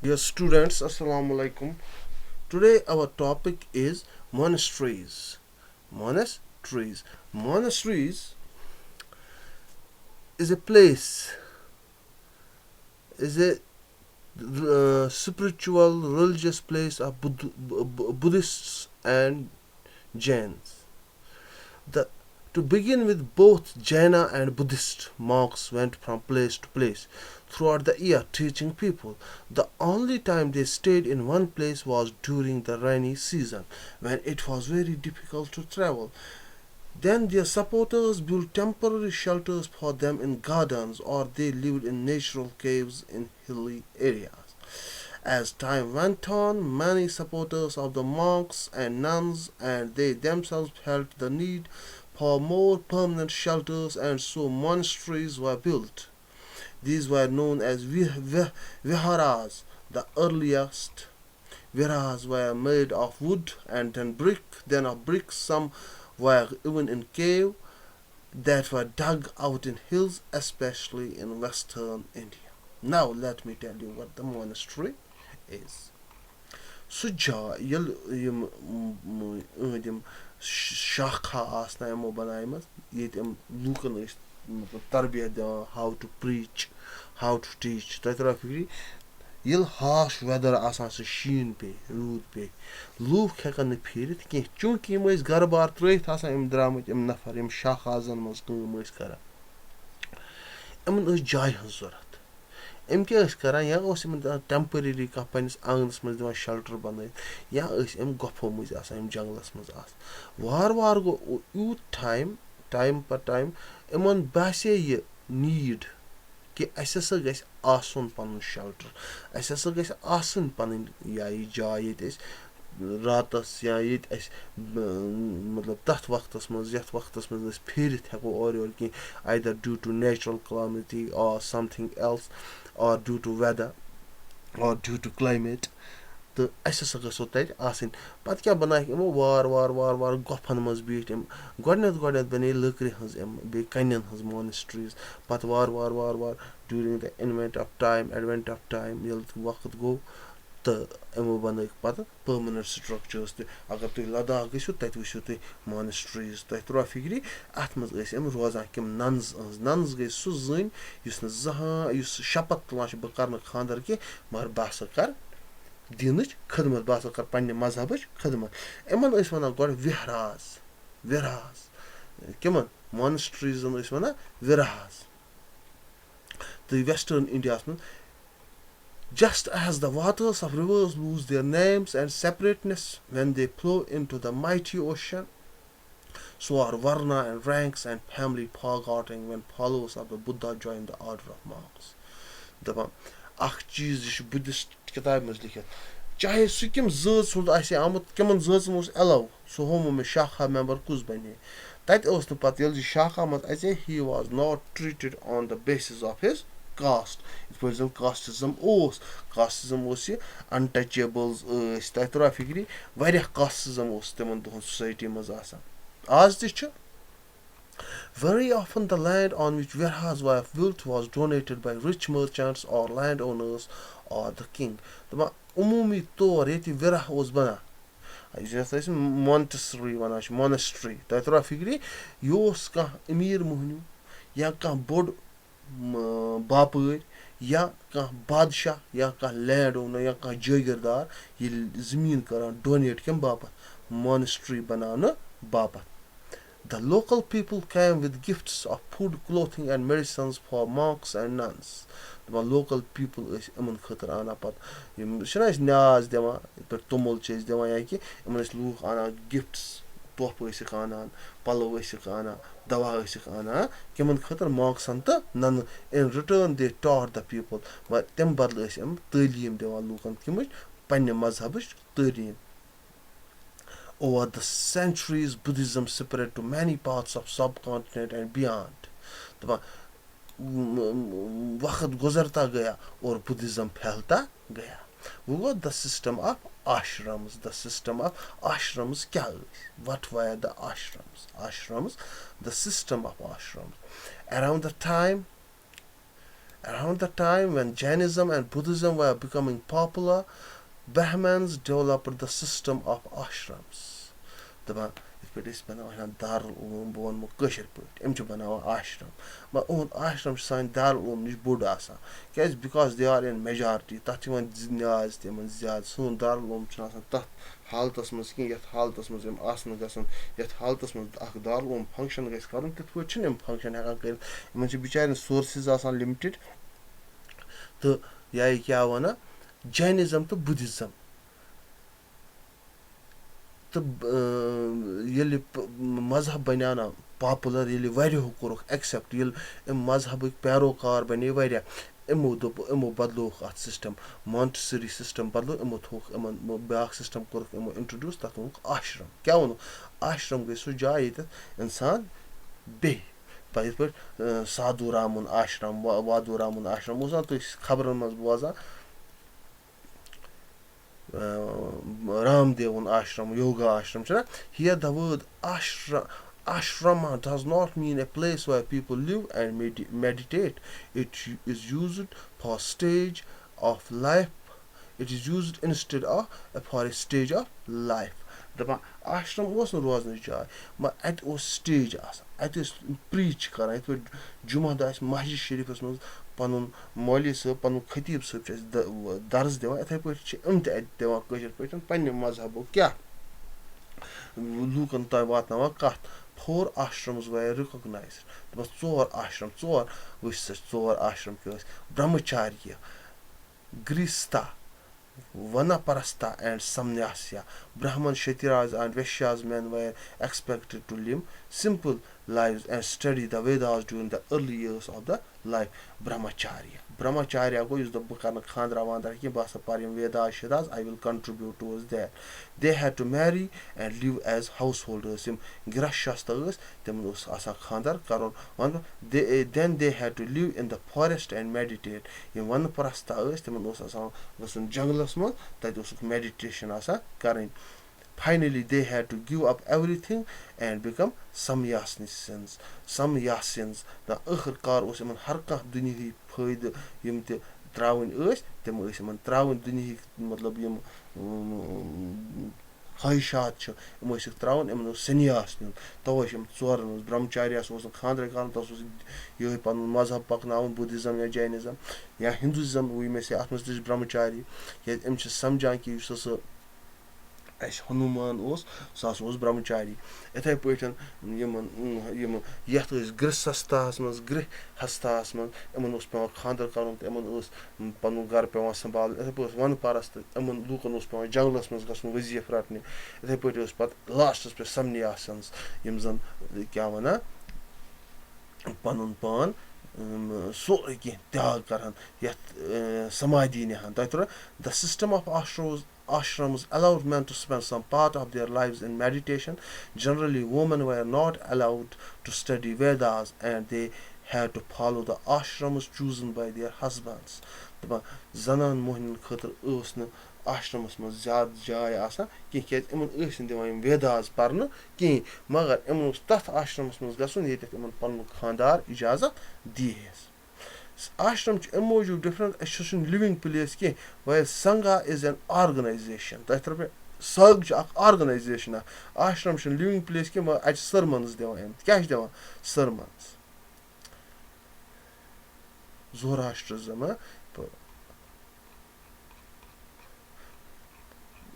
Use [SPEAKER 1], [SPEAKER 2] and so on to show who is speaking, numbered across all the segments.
[SPEAKER 1] Dear students, Assalamu alaikum. Today our topic is monasteries. Monasteries. Monasteries is a place, is a spiritual, religious place of Buddhists and Jains. The To begin with, both Jaina and Buddhist monks went from place to place throughout the year teaching people. The only time they stayed in one place was during the rainy season, when it was very difficult to travel. Then their supporters built temporary shelters for them in gardens, or they lived in natural caves in hilly areas. As time went on, many supporters of the monks and nuns and they themselves felt the need for more permanent shelters, and so monasteries were built. These were known as viharas. The earliest viharas were made of wood and then of brick. Some were even in cave that were dug out in hills, especially in western India. Now let me tell you what the monastery is. سُہ جاے ییٚلہِ أنٛدۍ یِم شاخا آسنا یِمو بَنایمَژ ییٚتہِ یِم لوٗکَن ٲسۍ مطلب تربیت دِوان ہاو ٹُو پریٖچ ہاو ٹُو ٹیٖچ تۄہہِ ترٛاو فِکرِ ییٚلہِ ہاش ویدر آسان سُہ شیٖن پیٚیہِ روٗد پیٚیہِ لوٗکھ ہٮ۪کَن نہٕ پھیٖرِتھ کینٛہہ چوٗنٛکہِ یِم ٲسۍ گرٕ بار ترٛٲیِتھ آسان یِم درٛامٕتۍ یِم نفر یِم شاخازَن منٛز کٲم ٲسۍ کران یِمن ٲس جایہِ ہٕنٛز ضوٚرتھ أمۍ کیٛاہ ٲسۍ کران یا اوس یِمن ٹیمپرری کانٛہہ پنٛنِس آنٛگنَس منٛز دِوان شَلٹر بَنٲیِتھ یا ٲسۍ یِم گۄپھو مٔنٛزۍ آسان یِم جنٛگلَس منٛز آسان وارٕ وارٕ گوٚو یوٗت ٹایم پَتہٕ ٹایم یِمن باسے یہِ نیٖڈ کہِ اَسہِ ہسا گژھِ آسُن پَنُن شَلٹر اَسہِ ہسا گژھِ آسٕنۍ پَنٕنۍ یا یہِ جاے ییٚتہِ أسۍ راتَس یا ییٚتہِ اَسہِ مطلب تَتھ وقتَس منٛز یَتھ وقتَس منٛز أسۍ پھیٖرِتھ ہٮ۪کو اورٕ یورٕ کینٛہہ either due to natural calamity or something else or due to weather or due to climate تہٕ اَسہِ ہسا گژھو تَتہِ آسٕنۍ پَتہٕ کیٛاہ بَنایَکھ یِمو وارٕ گۄپھن منٛز بیٖٹھۍ یِم گۄڈنٮ۪تھ بَنے لٔکرِ ہٕنٛز یِم بیٚیہِ کَنٮ۪ن ہٕنٛز مونِسٹریٖز پَتہٕ وارٕ ڈیوٗرِنٛگ دَ اٮ۪ڈوٮ۪نٹ آف ٹایم ییٚلہِ وقت گوٚو تہٕ یِمو بَنٲیِکھ پَتہٕ پٔرمِننٹ سٹرٛکچٲرٕس تہِ اگر تُہۍ لداخ گٔژھِو تَتہِ وٕچھِو تُہۍ مونِسٹریٖز تۄہہِ ترٛووا فِکرِ اَتھ منٛز ٲسۍ یِم روزان کِم ننٕز گٔے سُہ زٔنۍ یُس نہٕ زٕہٕنۍ یُس شپت تُلان چھِ بہٕ کَرٕ نہٕ خاندر کینٛہہ مگر بہٕ ہسا کَرٕ دیٖنٕچ خدمت بہٕ ہسا کَرٕ پنٛنہِ مذہبٕچ خدمت یِمن ٲسۍ وَنان گۄڈٕ وِرہاز کِمن مونِسٹریٖزن ٲسۍ وَنان وِرہاز تہٕ ویسٹٲرن اِنڈیاہَس منٛز just as the waters of rivers lose their names and separateness when they flow into the mighty ocean, so are Varna and ranks and family forgotten when followers of the Buddha join the order of monks. دَپان اکھ چیٖز یہِ چھُ بُدھِسٹ کِتابہِ منٛز لیکھِتھ چاہے سُہ کَمہِ زٲژ ہُنٛد آسہِ آمُت کِمن زٲژن اوس ایلو سُہ ہومو مےٚ شاخا ممبر کُس بَنے تَتہِ اوس نہٕ پَتہٕ ییٚلہِ یہِ شاخا منٛز اَژے he was not treated on the basis of his caste یِتھ پٲٹھۍ زَن کاسٹِزم اوس یہِ اَنٹچیبٕلز ٲسۍ تۄہہِ ترٛووا فِکرِ واریاہ کاسٹِزم اوس تِمن دۄہن سوسایٹی منٛز آسان آز تہِ چھُ very often the land on which Virhas were built was donated by rich merchants or landowners or the king. دَپان عموٗمی طور ییٚتہِ وِرح اوس بَنان یَتھ أسۍ مونٹسری وَنان چھِ مونسٹری تۄہہِ ترٛووا فِکرِ یہِ اوس کانٛہہ أمیٖر موہنیوٗ یا کانٛہہ بوٚڑ باپٲرۍ یا کانٛہہ بادشاہ یا کانٛہہ لینڈ اونر یا کانٛہہ جٲگیٖردار ییٚلہِ زٔمیٖن کران ڈونیٹ کَمہِ باپتھ مونسٹری بَناونہٕ باپتھ The local people came with gifts of food, clothing and medicines for monks and nuns. دَپان لوکَل پیٖپٕل ٲسۍ یِمن خٲطرٕ اَنان پَتہٕ یِم چھِنہ أسۍ نیاز دِوان یِتھ پٲٹھۍ توٚمُل چھِ أسۍ دِوان یا کینٛہہ یِمن ٲسۍ لوٗکھ اَنان گِفٹٕس تحفہٕ ٲسِکھ اَنان پَلو ٲسِکھ اَنان دوا ٲسِکھ اَنان کِمن خٲطرٕ مانٛکسَن تہٕ ننہٕ in return they taught the people مگر تَمہِ بدلہٕ ٲسۍ یِم تعلیٖم دِوان لوٗکَن کَمِچ پنٛنہِ مذہبٕچ تعلیٖم Over the centuries, Buddhism spread to many parts of subcontinent and beyond. دَپان وقت گُزرتا گیا اور بُدھِزم پھیلتا گیا وۄنۍ گوٚو the system of ashrams کیٛاہ ٲسۍ what were the ashrams the system of ashrams around the time Around the time when Jainism and Buddhism were becoming popular, Brahmins developed the system of ashrams. دَپان یِتھ پٲٹھۍ أسۍ بَناوان دارالعلوم بہٕ وَنمو کٲشِر پٲٹھۍ یِم چھِ بَناوان آشرم مگر یِہُنٛد آشرم چھُ سانہِ دارالعلوم نِش بوٚڑ آسان کیٛازِ because they are in majority تَتھ چھِ یِوان نیاز تہِ یِمن زیادٕ سون دارالعلوم چھُنہٕ آسان تَتھ حالتَس منٛز کینٛہہ یَتھ حالتَس منٛز یِم آسنہٕ گژھن یَتھ حالتَس منٛز اکھ دارالعلوم فنٛگشن گژھِ کَرُن تِتھ پٲٹھۍ چھِنہٕ یِم فنٛگشن ہٮ۪کان کٔرِتھ یِمن چھِ بِچارٮ۪ن سورسِز آسان لِمٹِڈ تہٕ یا یہِ کیٛاہ وَنان جینِزم تہٕ بُدھِزم تہٕ ییٚلہِ مذہب بَنیو نہ پاپُلر ییٚلہِ واریاہو کوٚرُکھ ایٚکسیپٹ ییٚلہِ اَمہِ مذہبٕکۍ پیروکار بَنے واریاہ یِمو دوٚپ یِمو بدلووُکھ اَتھ سِسٹم مونٹسری سِسٹم بدلو یِمو تھووُکھ یِمن بیاکھ سِسٹم کوٚرُکھ یِمو اِنٹرڈیوٗس تَتھ ووٚنُکھ آشرم کیٛاہ ووٚنُکھ آشرم گٔے سُہ جاے ییٚتٮ۪تھ اِنسان بیٚہہِ پَتہٕ یِتھ پٲٹھۍ سادوٗ رامُن آشرم وادوٗ رامُن آشرم اوس نا تُہۍ خبرن منٛز بوزان رام دیوُن آشرم یوگا آشرم چھُنہ here the word Ashrama does not mean a place where people live and meditate. It is used for stage of life. It is used instead of for a stage of life. دَپان آشرم اوس نہٕ روزنٕچ جاے مگر اَتہِ اوس stage آسان اَتہِ ٲسۍ پریٖچ کران یِتھ پٲٹھۍ جُمعہ دۄہ آسہِ مسجِد شریٖفس منٛز پَنُن مولوی صٲب پَنُن خطیٖب صٲب چھُ اَسہِ درس دِوان یِتھٕے پٲٹھۍ چھِ یِم تہِ اَتہِ دِوان کٲشِر پٲٹھۍ پَنٕنہِ مذہبُک کیاہ لوٗکن تام واتناوان کَتھ 4 آشرمز were recognized. دَپان 4 آشرم وٕچھ سا 4 آشرم کیٛاہ ٲسۍ برٛہمچاریا گرٛیٖستا Vanaparasta and Samnyasya. Brahman, Kshatriyas and Vaishyas men were expected to live simple lives and study the Vedas during the early years of the life. Brahmacharya go yus dopp karna khandra vandra ki basa parim Vedas Shidas I will contribute towards that. They had to marry and live as householders. Yim Grashastas them us asa khandar karon then they had to live in the forest and meditate. Yim Vanaparasta us them us asa vasun jungles mon that was meditation asa karin. Finally, they had to give up everything and become samyasins. The ٲخٕرکار اوس یِمن ہر کانٛہہ دُنیہِکۍ فٲیدٕ یِم تہِ تراوٕنۍ ٲسۍ تِم ٲسۍ یِمن تراوٕنۍ دُنیہِکۍ مطلب یِم خٲہِشات چھِ یِم ٲسِکھ تراوُن یِمن اوس سنیاس نیُن تَوے چھِ یِم ژورن منٛز برٛہمچاریاہس اوس نہٕ خانٛدرے کَرُن تَس اوس یِہوے پَنُن مذہب پَکناوُن بُدھِزم یا جینِزم یا ہِندوٗزم وٕنۍ مےٚ سۭتۍ اَتھ منٛز تہِ چھِ برٛہمچاری کیازِ أمۍ چھِ سَمجان کہِ یُس ہسا اَسہِ ہنوٗمان اوس سُہ ہسا اوس برٛہمچاری یِتھٕے پٲٹھۍ یِم یَتھ ٲسۍ گرٛہستھاہس منٛز گرٛہستھاہس منٛز یِمن اوس پیٚوان خانٛدر کَرُن تہٕ یِمن اوس پَنُن گرٕ پیٚوان سمبالُن یِتھٕے پٲٹھۍ وَن پرست یِمن لوٗکن اوس پیٚوان جنگلس منٛز گژھُن ؤزیٖف رَٹنہِ یِتھٕے پٲٹھۍ اوس پَتہٕ لاسٹس پٮ۪ٹھ سمنیاسنز یِم زن کیاہ وَنان پَنُن پان سورُے کینٛہہ تیاگ کرہن یَتھ سمادھی نِہن تۄہہِ ترٛوو the system of ashrams allowed men to spend some part of their lives in meditation. Generally, women were not allowed to study Vedas and they had to follow the ashrams chosen by their husbands. دَپان زنان موہنین خٲطرٕ ٲس نہٕ آشرمس منٛز زیادٕ جاے آسان کینٛہہ کیازِ یِمن ٲسۍ نہٕ دِوان یِم ویداز پرنہٕ کِہیٖنۍ مگر یِمن اوس تتھ آشرمس منٛز گژھُن ییٚتٮ۪تھ یِمن پنُن خانٛدار اِجازت دیہس. آشرم چھُ اَمہِ موٗجوٗب ڈِفرنٹ أسۍ چھُ سُہ لِوِنٛگ پٕلیس کینٛہہ وایل سنگا از این آرگنایزیشن تۄہہِ ترٛوو سگ چھُ اکھ آرگنایزیشن اکھ آشرم چھُنہٕ لِوِنٛگ پٕلیس کینٛہہ مگر اَتہِ چھِ سرمنز دِوان یِم کیاہ چھِ دِوان سرمنز زوراشٹرزم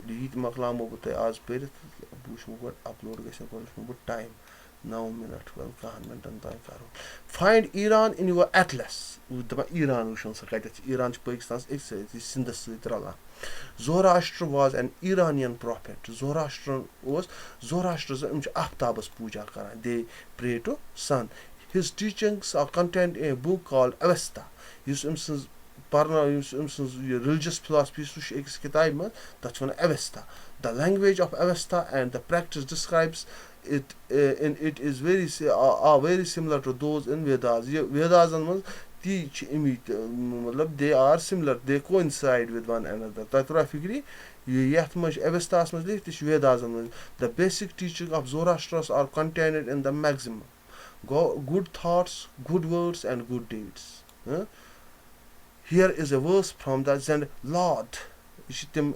[SPEAKER 1] یہِ تہِ مۄکلاوو بہٕ تۄہہِ آز پٔرِتھ بہٕ وٕچھٕ گۄڈٕ اپلوڈ گژھِ گۄڈٕ وٕچھٕ بہٕ ٹایم 9 مِنٹ 10 مِنٹن تانۍ کرو. Find Iran in your atlas. دَپان ایران وٕچھُن سا کَتٮ۪تھ چھِ ایران چھِ پٲکِستانس أکۍ سۭتۍ یہِ سِندس سۭتۍ رلان. Zoroaster was an Iranian prophet. Zoroaster یِم چھِ آفتابس پوٗجا کران. They pray to sun. His teachings are contained in a book called Avesta. یُس أمۍ سٕنٛز یُس أمۍ سٕنٛز یہِ ریلِجس فِلاسفی سُہ چھُ أکِس کِتابہِ منٛز تَتھ چھِ وَنان Avesta. The language of Avesta and the practice describes it is very similar to those in Vedas. یہِ ویدازن منٛز تی چھِ اَمِکۍ مطلب they are similar, they coincide with one another. تۄہہِ ترٛووا فِکرِ یَتھ منٛز چھِ ایویستاہس منٛز لیکھِتھ تہِ چھُ ویدازن منٛز. The basic teaching of Zoroaster are contained in the maximum. Good thoughts, good words and good deeds. Here is a verse from the Zen Lord. यह छ तम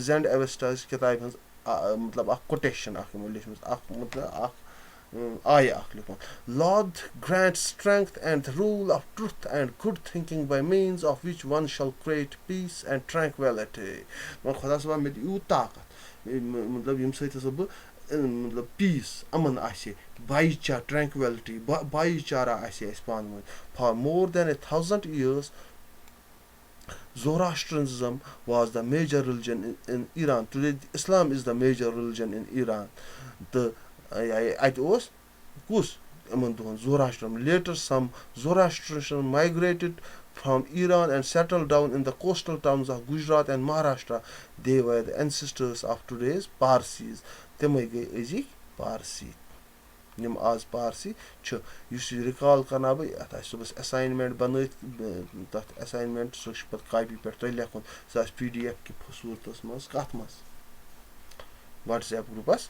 [SPEAKER 1] Zen Avesta किताब हंस मतलब अख कोटेशन अख लिखमत अख मतलब अख आय अख लिखमत. Lord grant strength and the rule of truth and good thinking by means of which one shall create peace and tranquility. खुदा صٲبा मे यूत ताकत मतलब यम सहित हसा बह मतलब पीस अमन आसे भाईचारा ट्रैंक्विलिटी भाईचारा आसे पान one. For more than 1,000 years Zoroastrianism was the major religion in Iran. Today Islam is the major religion in Iran. The it was kus Zoroastrianism. Later some Zoroastrians migrated from Iran and settled down in the coastal towns of Gujarat and Maharashtra. They were the ancestors of today's Parsis. Temay gay अजी Parsi. यम आज Parsi recall करना बह अत सुबह assignment बन तथ assignment सह पे कॉपी पे लेखुन सह PDF कि सूरत मज कत मज WhatsApp ग्रुपस